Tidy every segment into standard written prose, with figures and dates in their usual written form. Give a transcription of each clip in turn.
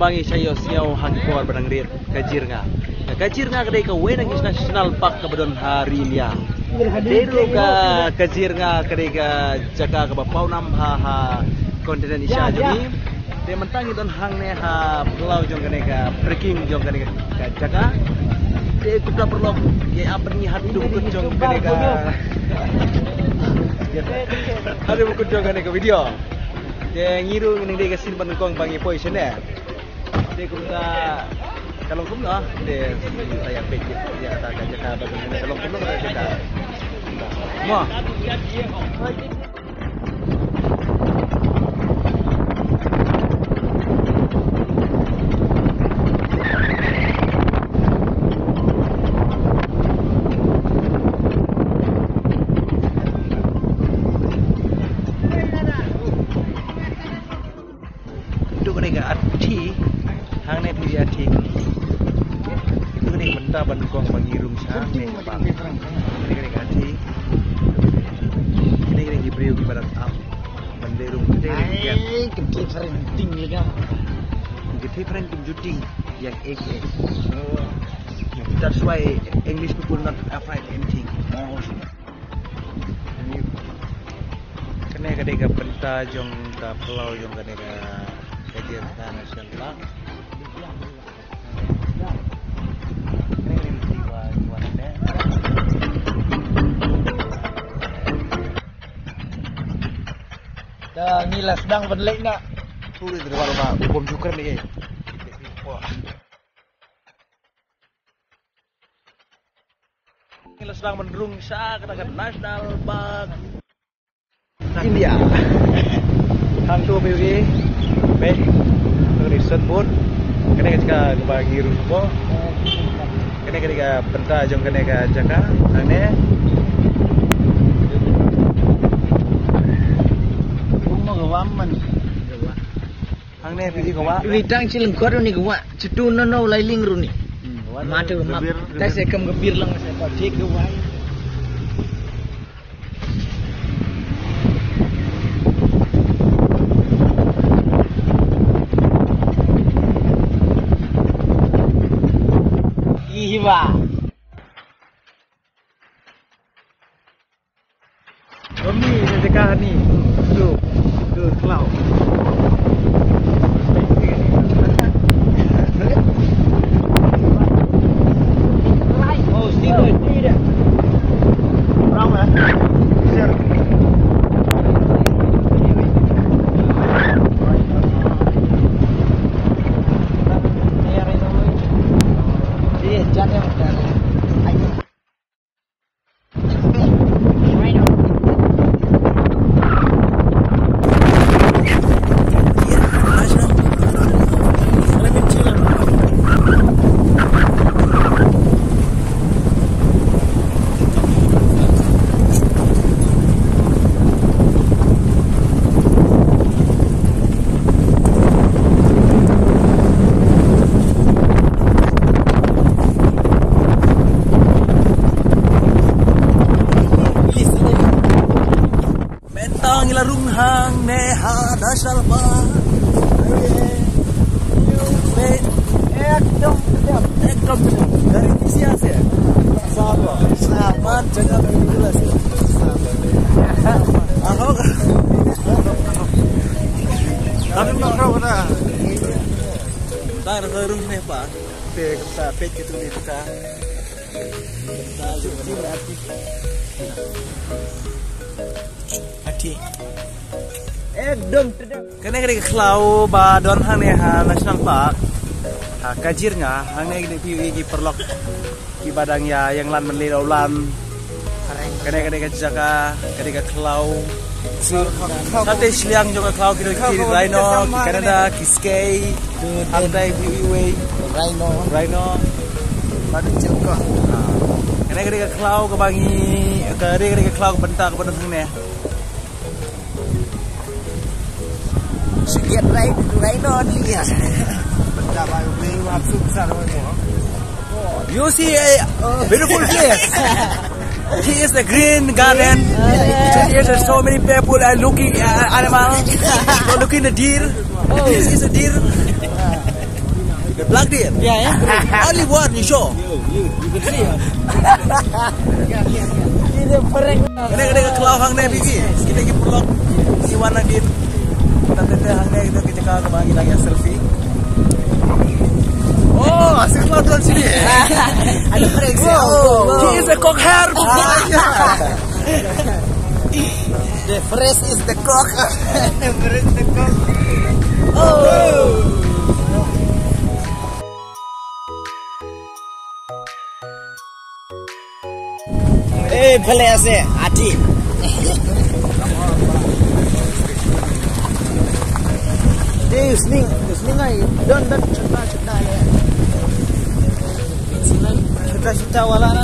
bangi sayo siau hangkor badang rir kajir nga kadai ka wenang national park ka badon harilia deru ka kajir nga kadai ka jaga ka bapau nam ha kontinen isya jogi de mentangi don hang ne ha pulau jong kadai ka trekking jong kadai ka jaga de kuda perlu ke apa ni hatu kut jong kadai ka ada buku jong kadai ka video de ngiru ning de ka simpan kong bangi position ne de kuda kalau kum no de saya pikir ya ta ka jaga bagaimana kalau kum no kita mo itu mereka arti hang ne pilih arti itu ni benda bandung bagi rum sang ne apa mereka arti ini kena hibriu di barat am benda rum kita kecil renting ni kan kita renting juting yang ek that's why English people not afraid anything kena kadeka benda jong ka pulau jong kadeka Kajir National Park. Dah ngilas sedang berlek nak. Sulit dari rumah hukum syukur ni. Ngilas sedang menderung sa katakan National Park. India. Hang tu PUI. Baik, riset pun kena kita bagi rumah, kena kita pentas jom kena kita jaga, ane. Rumah gawaman. Ane pilih gawa. Widang ciling kau ni gawa, cetu nono lailing runi. Mata gawa. Tapi sekam gebir lang saya pakai gawa. Iwa. Kami dekat ni, tu cloud. Oh, tidak. Berapa? Sir. Larung hang neha National Park. Ekdom dari siapa sih? Sahabat jangan jelas. Ahok. Tapi makro dah. Dah larung ne pak. Kita pet gitu ni kita. Kita jadi berarti. Hati. Ekdom kena kena kelau badon hang ne ha National Park. Ha kajir nga hang ne di perlok di badang ya yang lan menli ulan. Kena jaga kena kelau. Sate siliang juga kelau kiri Rhino, Canada, Kiskay, Hantai Viewway, Rhino. Badung juga. Kena kelau kebangi kena kelau bentak badon hang ne. Sikit Rhino ni ya. You see a beautiful place. Here is the green garden. Here are so many people are looking animals. Looking the deer. This is a deer. The black deer. Yeah, yeah. Only one you show. You can see. Ini pereng. Kadang-kadang kelau hang ne bigi. Kita pergi pelok si warna din. Kita teteh hang ne kita ke bagi lagi selfie. Oh, asik kelau tuan sini. Ada pereng. He is a cock hair. The fresh is the cock. The fresh is the cock. Oh. Boleh ase hati. Sning ay don cerita ya. Cerita wala na.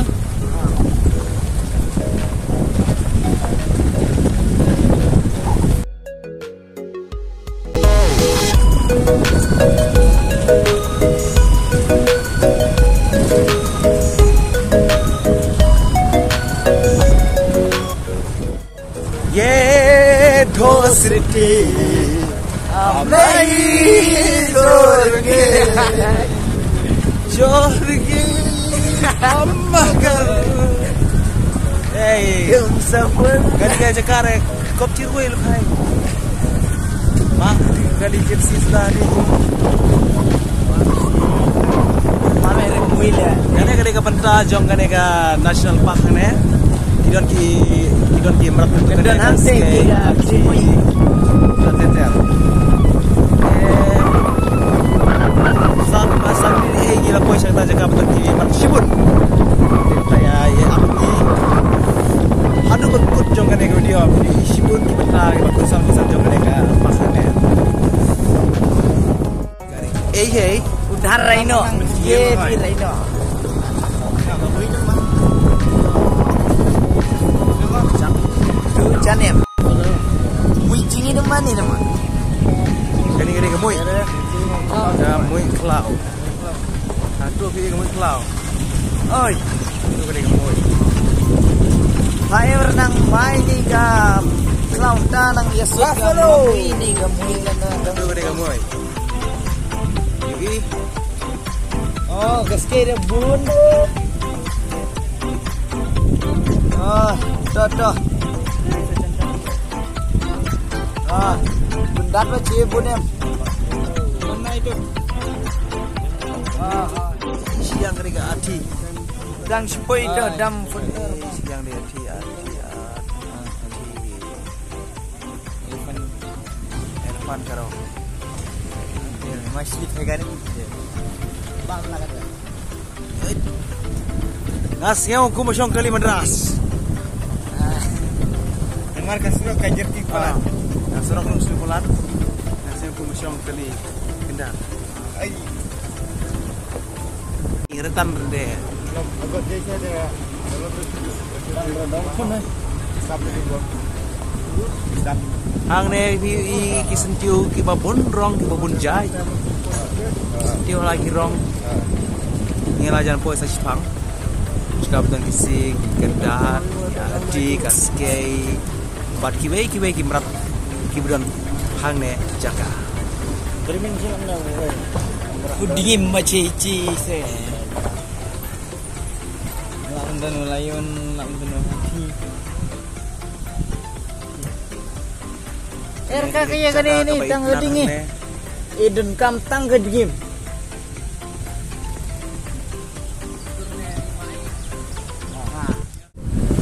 Ye dosriti amai jorge amagar hey sabun gadi jakare kop cirwel khai ma gadi gypsy stari Amere muila gane ka panta jong gane ka national park ne idon ki merat dan hante dia kiri tetel sam ini gila poi saya jaga betul ki mat sibun saya ya aku ki hadu betul jong gane ka dia di sibun ki beta ki sam jong gane ka pasane hey udar Raino ye pi Raino Janem. Mui jingi deman ni teman. Gani kemui. Mui kelau. Satu pergi kemui kelau. Oi. Itu gani kemui. Hai renang mai ni ga kelau tanang ya sudah ini ga mui lan. Itu gani kemui. Yugi. Oh, gaske bun. Oh, toh. Bundat apa cie bunem? Mana itu? Siang kerja hati. Dang sepoi itu dam funder. Siang dia hati. Elephant karo. Masih pegang ni. Bang nak kata. Ngasih aku masyong kali madras. Dengar kasih kajer kipala. Surah belum sekolah, nasi aku masyong kali kendak. Ay, ingatan berde. agak dia ada. Hang ne kisentiu ki babon rong ki babon jai. Sentiu lagi rong. Ngelajan po sa Jepang. Suka betul kisi kendak, di kaskei. Bat kiwei ki merat kibran hang ne jaga. Berimen silang na. Kudim macici se. Laundan layon laundan hati. RK kaya gani ini tang gedingi. Idun kam tang gedingim.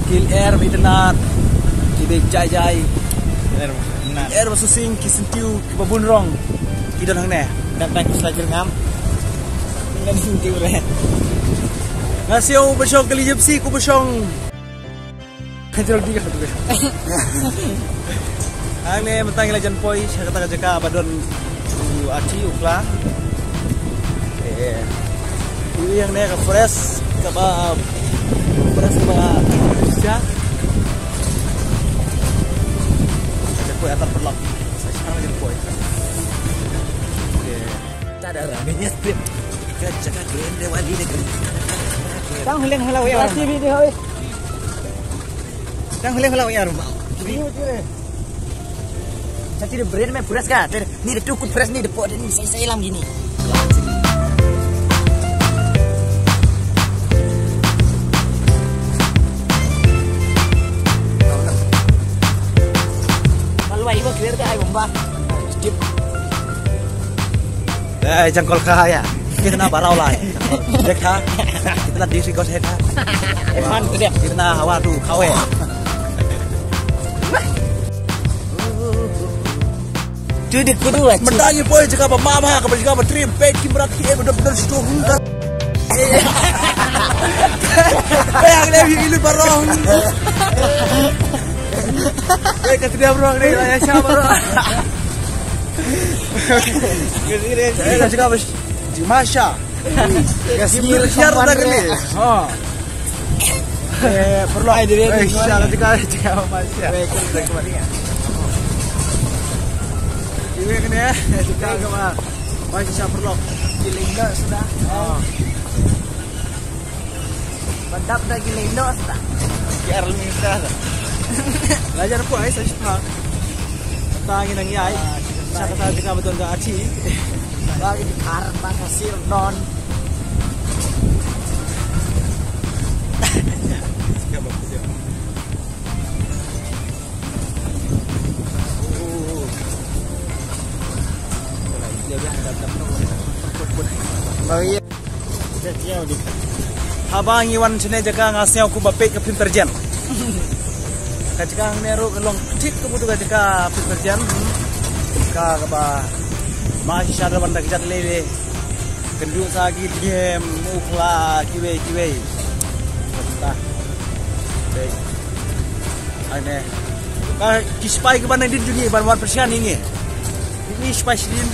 Kil air bitenat. Kibek jai. Air masusing kisentiu ki babun rong. Kidon hang ne. Dak tak selajil ngam. Ngan sentiu le. Ngasih besyong kali gypsy ku besyong. Kanjol dia tu. Hang ne mentang lajan poi saya kata jaka badon aci ukla. Ini yang ne ka fresh ka ba fresh ba ja. Poi atas perlok. Saya sekarang lagi poi. Tak ada ramenya strip. Jaga grande wali negeri. Tang huling halau ya. Masih video oi. Tang huling halau ya rumah. Video dire. Jadi brand me puras ka. Ni de tukut fresh ni de pot ni saya lam gini. ai bomba. Skip. Jangkol kaya. Kita na barau lah. Dek ha. Kita na disi kos ha. Man tu dia. Kita na hawa tu kawe. Jadi kudu lah. Mendangi boy jika apa mama ka jika apa trim pet kimrat ki benar-benar situ hungkar. Yang lebih ilu barong. Ketika bro ni ayah siapa bro? Ketika jika apa Masya. Gasir siar dah ni. Ha. Perlu ai diri. Insya jika Masya. Kita kembali ya. Ini kena ya. Jika kemana? Masya perlu. Gilindo sudah. Oh. Badap dah gilindo sudah. Biar minta. Lajar po ay sa siya. Tangin ang yay. Sa kasati ka betul ka aci. Lagi di karpa kasir don. Bagi habang iwan sini jaga ngasih aku bapek ke pinterjen. Kajika meru kelong kecil kebutuh kajika pinterjen. Kaba masih sadar benda kita lele. Kendung sagi game mukla kiwe. Entah. Baik. Ane. Kispai ke mana din juga ban persian ini. Ini spai din.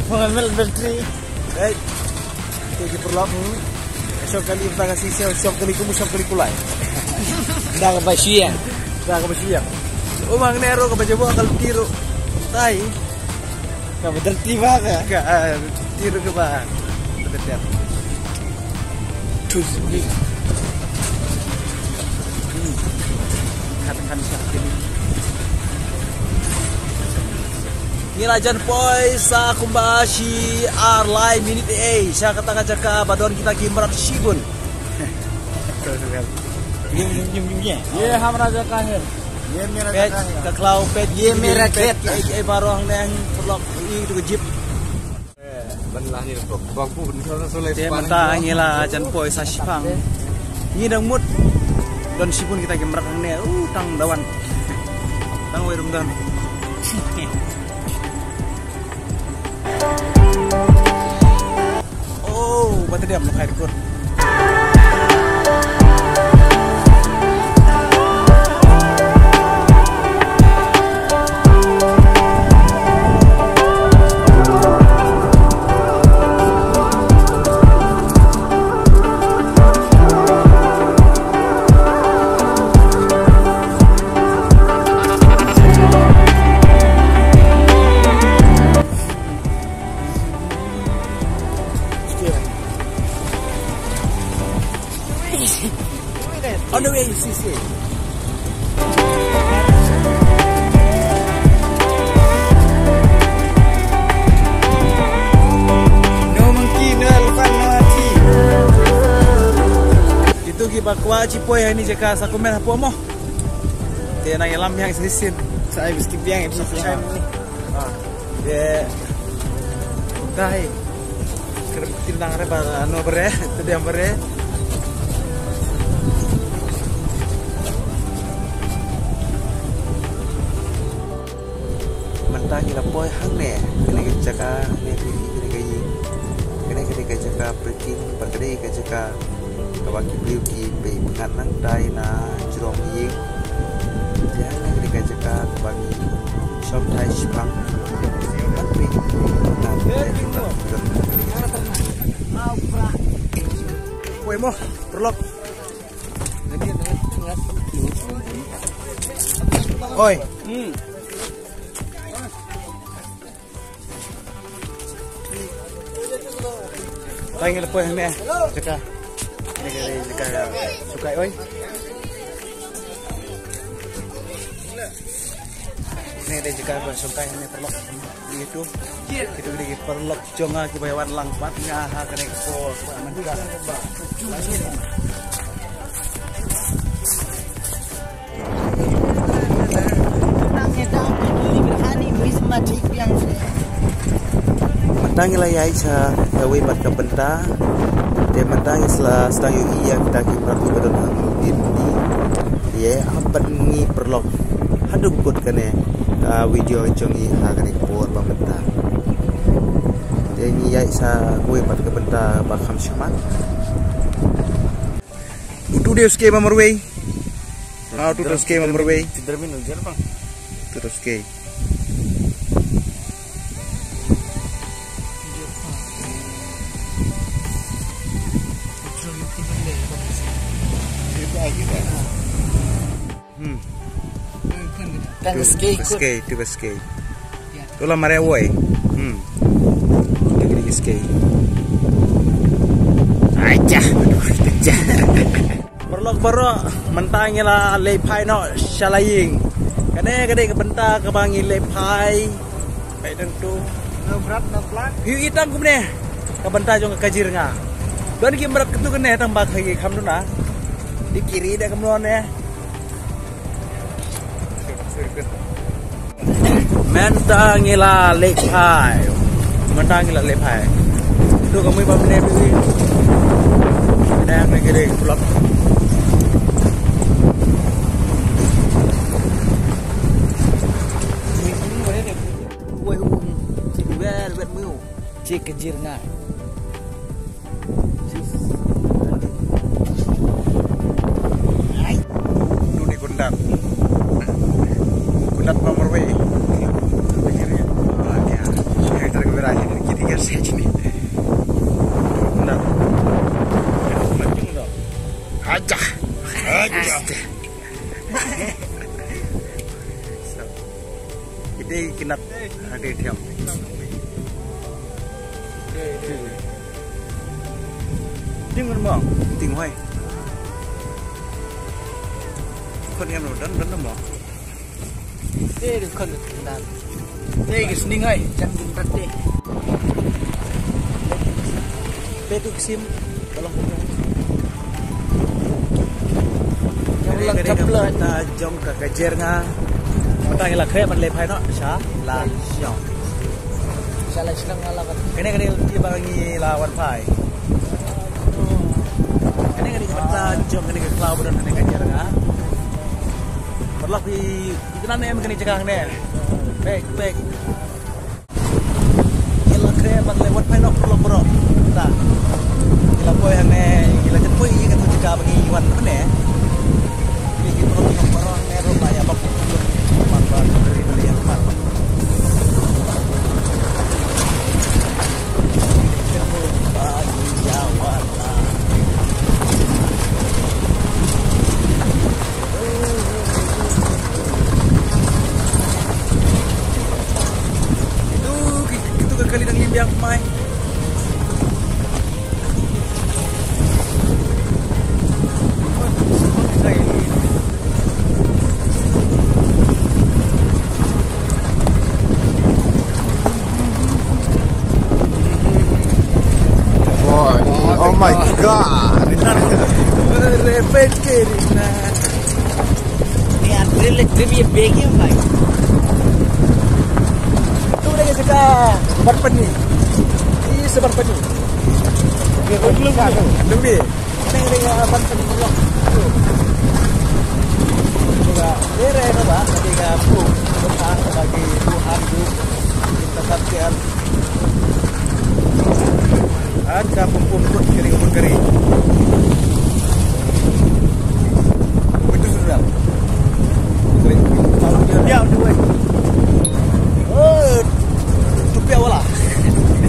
Pengambil bateri. Baik. Kita perlu esok kali kita kasih esok kali kumu esok kali kulai. Dah kebasian. Dah kebasian. Umang nero kebajabu akal tiru. Tai. Kau tertiba ke? Tiru ke bah. Betul. Terus ni. Katakan sakit ini. Nirajan poi sa kumbashi arlai minit saya katakan jaka badon kita kimrat sibun. Nyum-nyumnya. Ye hamra jaka her. Ye mera Pet jaka. ke klau pet Ye mera ket. Barong nang perlok itu ke jeep. Belah ni kok. Bangku benar soleh. Dia mata ngila jan poi sa sipang. Ni dang mut don sibun kita kimrat ne tang dawan. Tang we rumdan. Oh, bata dia mau ikut. On the way, see. No monkey, no elephant, no hachi. Itu kibakwa cipoy ini jika sa kumen hapo mo. Dia nang ilam yang sisin. Saya mesti biang itu saya ni. Dia dai. Kertin nang re ba ano bere, tadi am bere. Mentah gila boy hang ne. Kena jaka ne kena gayi. Kena jaka breaking berkedai ke jaka kawaki beliau ki bei penganang dai na jerong ying. Dia kena jaka kawaki shop thai sipang. Tapi nah kita Woi mo, perlok. Oi. Tanya lepas ni, cakap. Ini cakap suka oi. Ini dia cakap suka ini perlok itu. Itu dia perlok jonga kebayawan langpat ngaha kena ko manduga. Nang kita Matang ilayay sa gaway pat kabenta. Te matang isla sedang yu iya kita kipat libadon hang din di ye apan ngi perlok haduk kut kane video jongi ha kane por pamenta. Te ngi yai sa gaway pat kabenta bakam syamat. Utu deus ke mamorway. Tu terus ke mamorway. Termin ujar bang. Terus ke. Tugas skate. Tulah mare woi. Tugas skate. Aja, aja. Perlok baro mentangnya lah lepai no shalaying. Kane kade ke benta ke bangi lepai. Baik tentu. Berat pelan. Hiu itang kumne. Ke benta jong ke kajir nga. Don ki berat ketu kene tambah lagi kam tu na. Di kiri dah kemluan ya. Mentangila lepai. Mentangila lepai. Tu kamu iba mene bibi. Dah ngere pulang. Cik kejir nga. Tu ni kundat. Kundat nomor way. Akhirnya. Ya. Saya tergerak dari kiri ke sini. Kundat. Aja. Aja. Kita kinat ada diam. Jangan bang, tinggal hai. Kau ni anu dan bang. Dia kan dan. Dia kesini ngai, jangan jumpa deh. Petuk sim, kalau Yang lengkap lah. Kita jom ke kajer nga. Mentang ilah kaya man lepai no, sya la syong. Salah sedang ngalakan. Kene ibangi lawan pai. Kene kita jom kene ke cloud dan kene kajer nga. Perlu di kenane em kene cegah ne. Baik. Ilah kaya man lewat pai no perlu bro. Ta. Ilah poy hane, ilah jetpoy kan cegah bagi wan ne. Ini perlu nomor ne ro ya bab. Manfaat dari beliau manfaat. Itu kekali dengan limbiang mai. Oh my god. Repet kiri nah. Ni April trivia bagi mai. Tu dah kita sebar pani. Ini sebar pani. Belum kan? Lebih. Neng dengan ban pani belum. Juga dere na ba? Ketika pu Tuhan bagi Tuhan kita tatkan. Ada pemput kering. Itu sudah. Dia udah. Oh, tupi awal lah.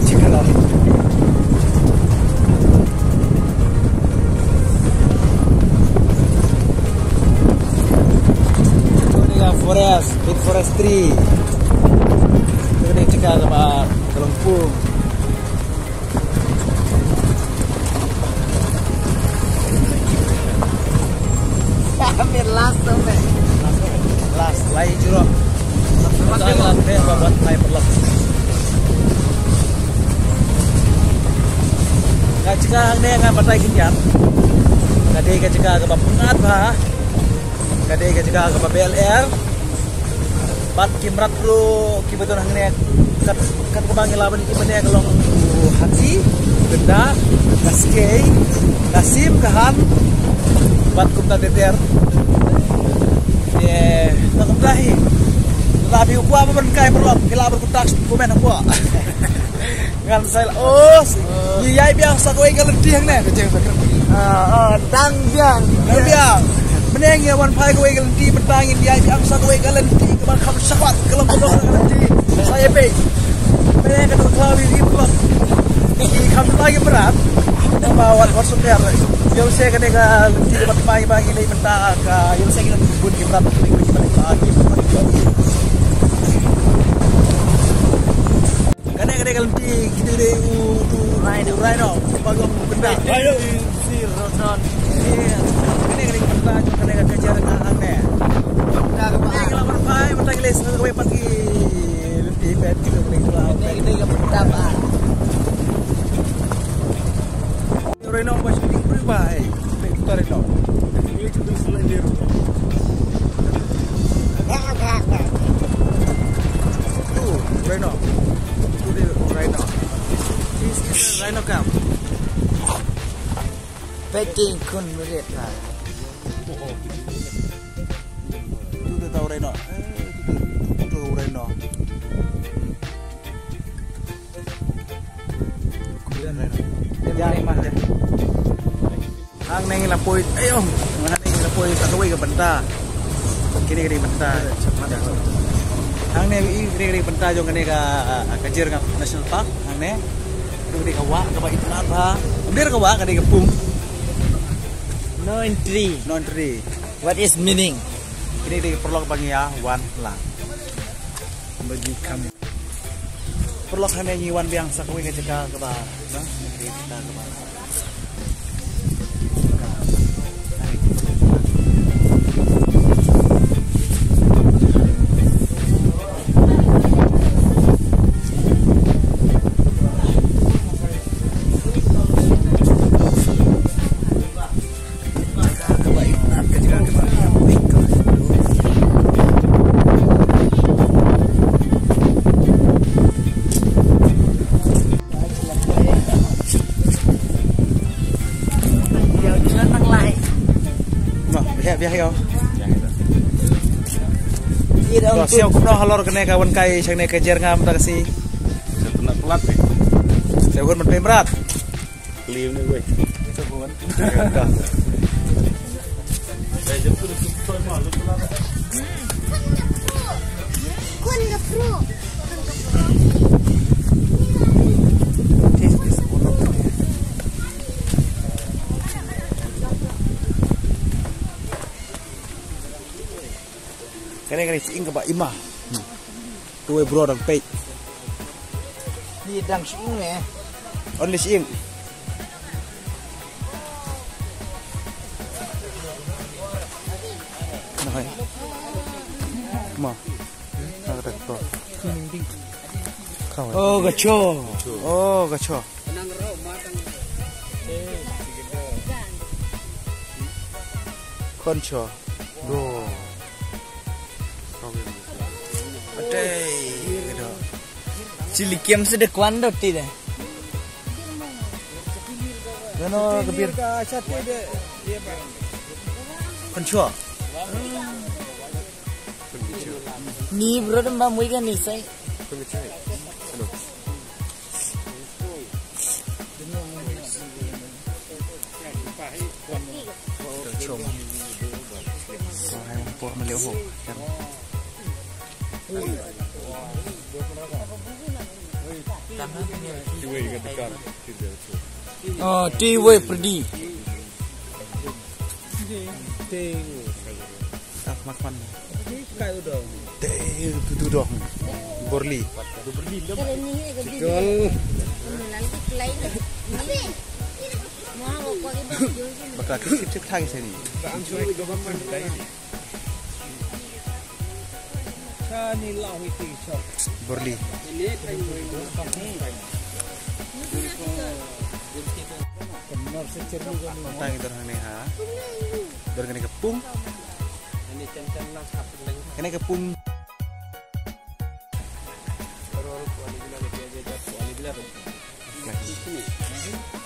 Cikgu lah. Ini kan forest, big forestry. Ini cikgu sama Kelungkung. Hampir last sampai. Last, lain jurok. Jangan deh buat naik perlok. Gak cika ne ngan patai kinjam. Kade gak cika ke pengat bah. Kade gak cika ke BLR. bat kimrat lu kibeton hangne kat kebangi laban kibane kelong hati benda kaskei kasim kahan bat kumta teter tak kumtahi tapi gua apa kai perlop kila berkutak komen gua ngan saya yai biasa kowe ngeledi hangne dang biang meneng ya wan pai kowe ngeledi betangin yai biasa kowe ngeledi keban kamu syahwat kelem ngeledi saya pe meneng ke tawi di perlop kamu lagi berat bawa WhatsApp ya yo saya kene ga di depan pagi ini bentar ka yo saya kena bun ki berat ki pagi kene kalau gitu deh Rhino pagong benda ayo si Ronon kene benda kene kejar aneh nah kemarin kalau berpai mentang les kowe pagi di bed gitu kene benda apa Rhino pas di berbai bentar Rhino ini terus lendir Rhino Rhino kam. Packing kun berit lah. Itu tahu Rhino. Itu Rhino. Kemudian Rhino. Jangan mah deh. Hang neng lapoi. Ayo, mana neng lapoi tak kau ke benta. Kini benta. Hang neng kini benta jong kene ka Kajir National Park. Hang neng di kawa kaba itlan ba dir kawa ka di kapung non tree what is meaning ini di perlok bagi ya wan lang bagi kami perlok hanya nyiwan biang sakwe ke cekal kaba no di kita kaba biar yo. Iya siap kuno halor kene kawan kai sang ne kejar ngam ta kasi. Setengah pelat nih. Saya pun berat. Liu nih gue. Coba. Saya jemput soal malu pelat. Kun ke pro. Kene si ing ba imah. Tuwe bro dang pei. Ni dang sing eh. Only si ing. Nah. Ma. Ada to. Oh, gacho. Oh, gacho. Koncho. Do. Cili kiam sedekuan dot tidak. Gano kebir. Koncho. Ni bro mbak mui kan ni say. Oh, tiwe perdi. Makan. Itu dong. Borli. Jual. Bakal cek thang sini. Borli. Tang itu nih ha. Dari kepung. Ini kepung. Wali bila dia jatuh, wali bila. Ini.